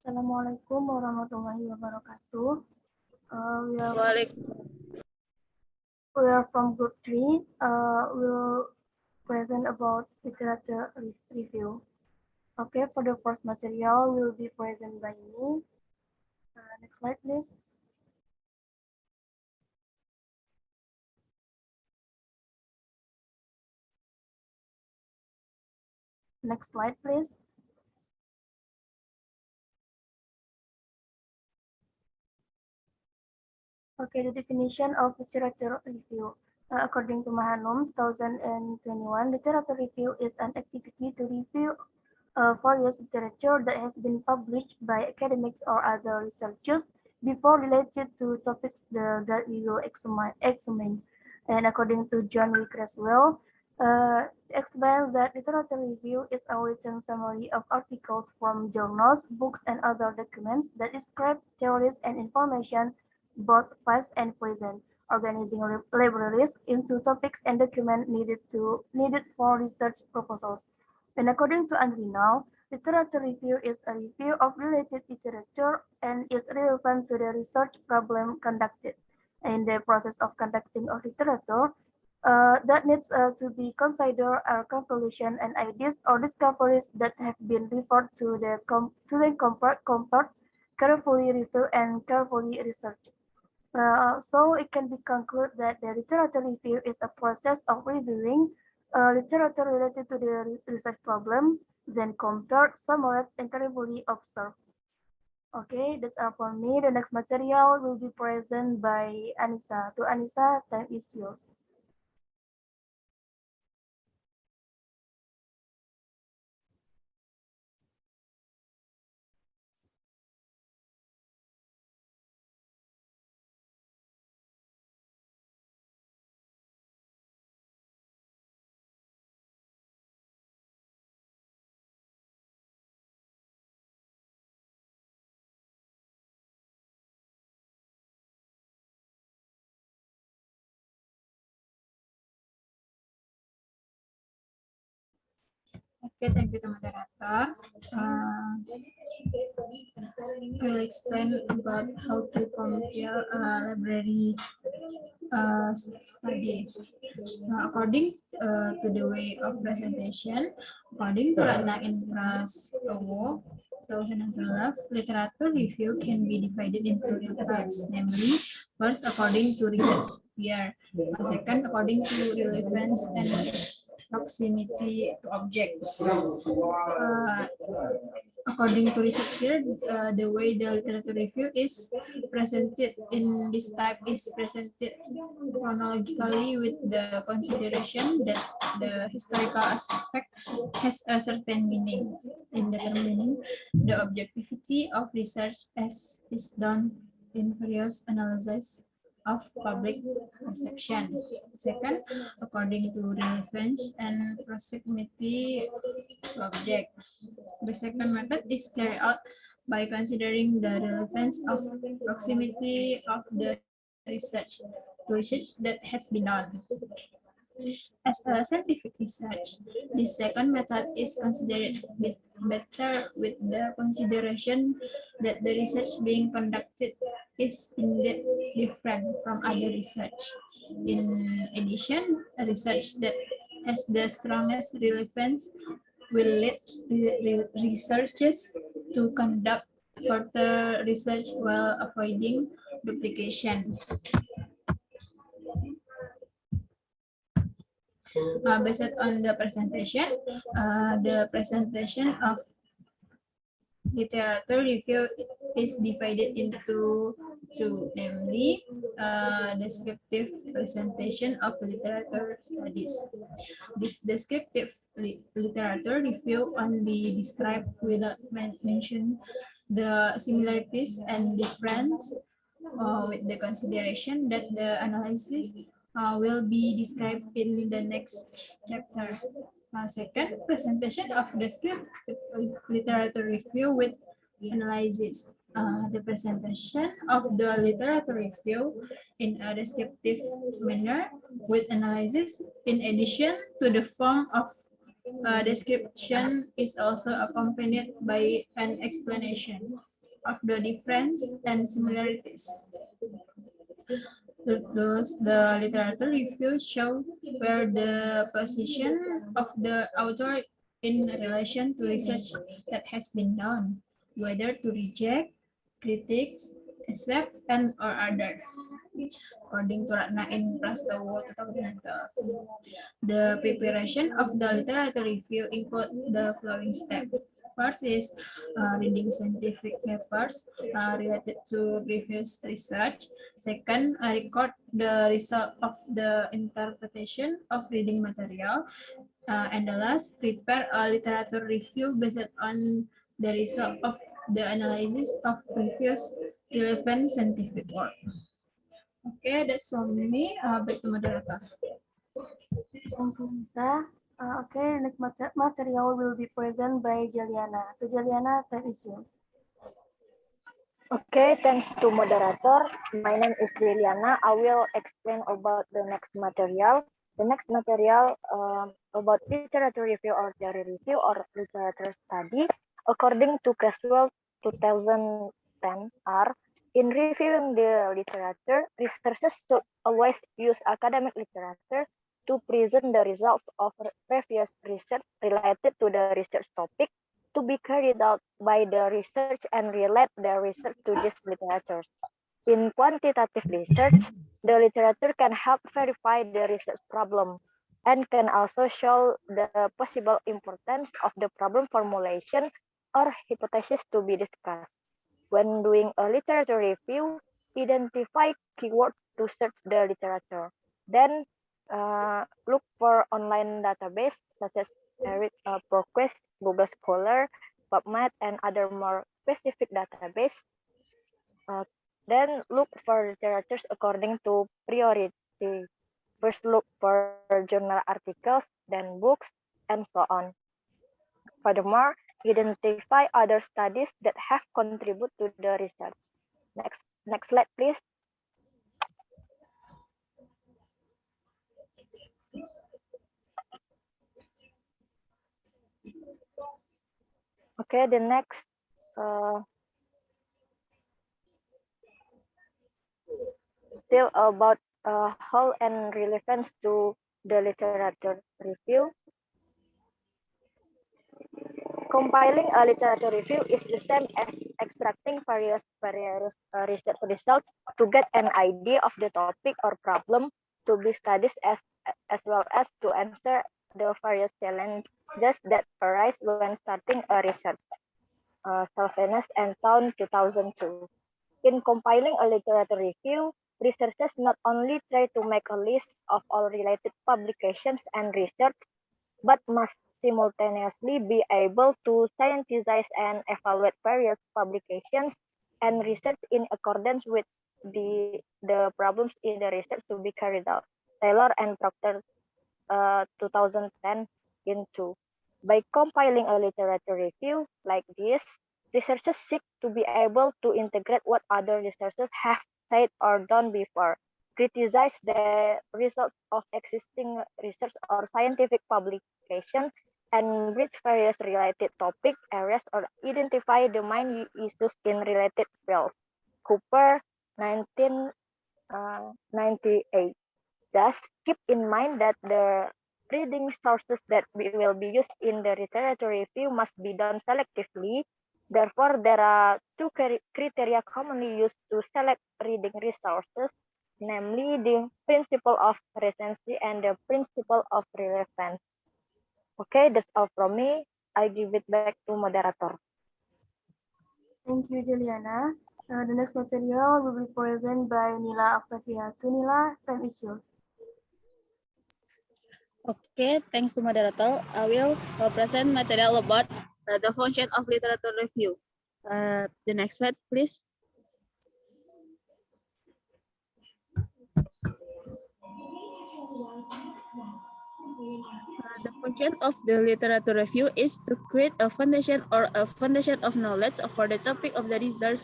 Assalamualaikum warahmatullahi wabarakatuh. We are from group 3. We'll present about literature review. Okay, for the first material will be present by me. Next slide, please. Next slide, please. Okay, the definition of literature review. According to Mahanum, 2021, literature review is an activity to review various literature that has been published by academics or other researchers before related to topics that we will examine. And according to John W. Creswell, explains that literature review is a written summary of articles from journals, books, and other documents that describe theories and information both past and present, organizing libraries into topics and documents needed for research proposals. And according to Andrino, literature review is a review of related literature and is relevant to the research problem conducted. In the process of conducting a literature, that needs to be considered are conclusion and ideas or discoveries that have been referred to compared, carefully reviewed and carefully researched. So it can be concluded that the literature review is a process of reviewing literature related to the research problem, then compared, summarized, and carefully observed. Okay, that's all for me. The next material will be present by Anissa. To Anissa, time is yours. Okay, thank you to moderator. I will explain about how to compile a library study. According to the way of presentation, according to Ratna Infrastowo 2012, literature review can be divided into two types, namely, first according to research sphere, second according to relevance and proximity to object. According to research here, the way the literature review is presented in this type is presented chronologically with the consideration that the historical aspect has a certain meaning in determining the objectivity of research as is done in various analyses of public perception. Second, according to relevance and proximity to object. The second method is carried out by considering the relevance of proximity of the research to research that has been done. As a scientific research, this second method is considered better with the consideration that the research being conducted is indeed different from other research. In addition, a research that has the strongest relevance will lead researchers to conduct further research while avoiding duplication. Based on the presentation of literature review is divided into two, namely descriptive presentation of literature studies. This descriptive literature review only describe without mention the similarities and difference with the consideration that the analysis will be described in the next chapter. Second, presentation of descriptive literature review with analysis. The presentation of the literature review in a descriptive manner with analysis, in addition to the form of description, is also accompanied by an explanation. of the difference and similarities. Thus, the literature review show where the position of the author in relation to research that has been done, whether to reject, critics, accept, and or other. According to Ratna in Prastowo 2012. The preparation of the literature review include the following steps. First is reading scientific papers related to previous research. Second, record the result of the interpretation of reading material. And the last, prepare a literature review based on the result of the analysis of previous relevant scientific work. Okay, that's from me. Back to moderator. Thank you, Lisa. Okay, next material will be presented by Juliana. To Juliana, the issue. Okay, thanks to moderator. My name is Juliana. I will explain about the next material. The next material about literature review or theory review or literature study. According to Creswell 2010 are in reviewing the literature, researchers should always use academic literature to present the results of previous research related to the research topic to be carried out by the research and relate the research to this literature. In quantitative research, the literature can help verify the research problem and can also show the possible importance of the problem formulation or hypothesis to be discussed. When doing a literature review, identify keywords to search the literature. Then look for online database such as ProQuest, Google Scholar, PubMed, and other more specific database. Then look for literatures according to priority. First look for journal articles, then books, and so on. Furthermore, identify other studies that have contributed to the research. Next slide, please. Okay, the next still about how and relevance to the literature review. Compiling a literature review is the same as extracting various research results to get an idea of the topic or problem to be studied as well as to answer the various challenges that arise when starting a research. Salvenes and Town 2002. In compiling a literature review, researchers not only try to make a list of all related publications and research, but must simultaneously be able to synthesize and evaluate various publications and research in accordance with the problems in the research to be carried out. Taylor and Proctor 2010 into. By compiling a literature review like this, researchers seek to be able to integrate what other researchers have said or done before, criticize the results of existing research or scientific publication, and bridge various related topic areas or identify the main issues in related fields. Cooper, 1998. Thus, keep in mind that the reading sources that will be used in the literature review must be done selectively. Therefore, there are two criteria commonly used to select reading resources, namely the principle of recency and the principle of relevance. Okay, that's all from me. I give it back to moderator. Thank you, Juliana. The next material will be presented by Nila Octavia. To Nila, 10 issues. Okay, thanks to moderator. I will present material about the function of literature review. The next slide, please. The function of the literature review is to create a foundation or a foundation of knowledge for the topic of the research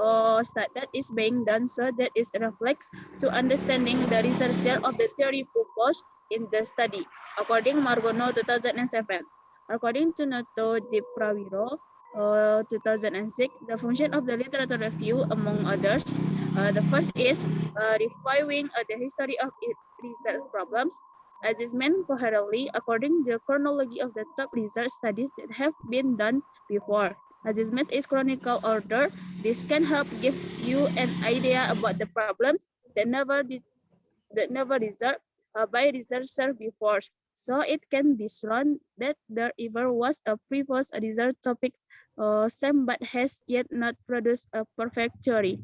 or study that is being done, so that it reflects to understanding the researcher of the theory proposed in the study, according Margono 2007. According to Noto Di Prawiro, 2006. The function of the literature review, among others, the first is reviewing the history of research problems, assessment coherently according to the chronology of the top research studies that have been done before. Assessment is chronicle order. This can help give you an idea about the problems that never researched by researcher before. So it can be shown that there ever was a previous research topic same but has yet not produced a perfect theory.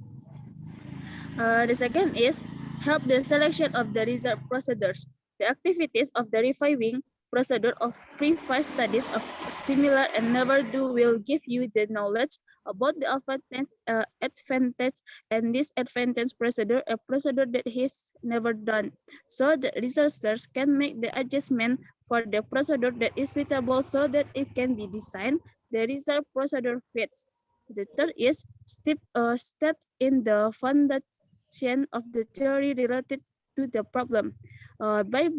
The second is help the selection of the research procedures. The activities of the reviewing procedure of previous studies of similar and never do will give you the knowledge about the advantage and disadvantage procedure, a procedure that is never done. So the researchers can make the adjustment for the procedure that is suitable so that it can be designed the research procedure fits. The third is step in the foundation of the theory related to the problem. By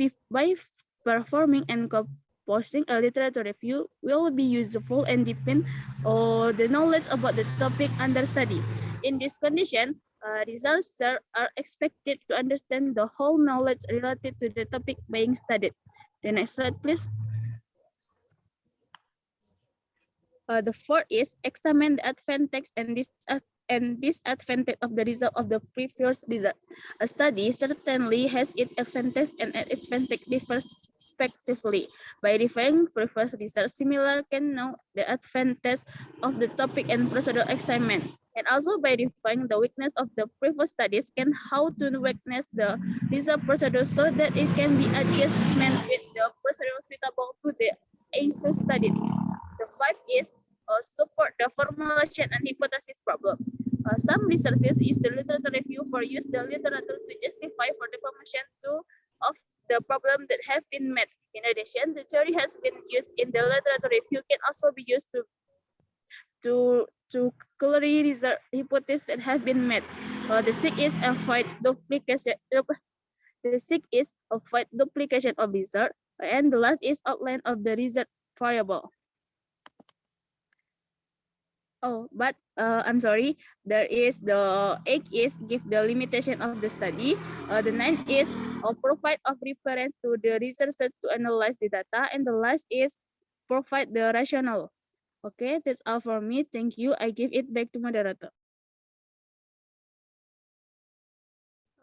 performing and composing a literature review will be useful and deepen the knowledge about the topic under study. In this condition, researchers are expected to understand the whole knowledge related to the topic being studied. The next slide, please. The fourth is examine the advantage and disadvantage of the result of the previous result. A study certainly has its advantage and disadvantage differs respectively. By reviewing previous research, similar can know the advantage of the topic and procedure examined. And also by reviewing the weakness of the previous studies can how to weakness the result procedure so that it can be adjustment with the procedure suitable to the answer studied. The five is support the formulation and hypothesis problem. Some researchers use the literature review for use the literature to justify for the formation of the problem that have been met. In addition, the theory has been used in the literature review can also be used to clearly research hypotheses that have been met. The sixth is avoid duplication. The sixth is avoid duplication of research, and the last is outline of the research variable. Oh, but I'm sorry. There is the eighth is give the limitation of the study. The ninth is provide of reference to the researcher to analyze the data, and the last is provide the rationale. Okay, that's all for me. Thank you. I give it back to moderator.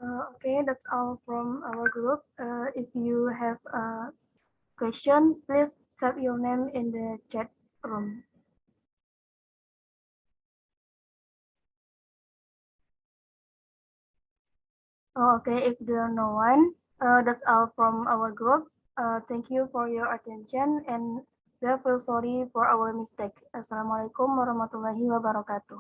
Okay, that's all from our group. If you have a question, please type your name in the chat room. Okay, if there are no one, that's all from our group. Thank you for your attention and we feel sorry for our mistake. Assalamualaikum warahmatullahi wabarakatuh.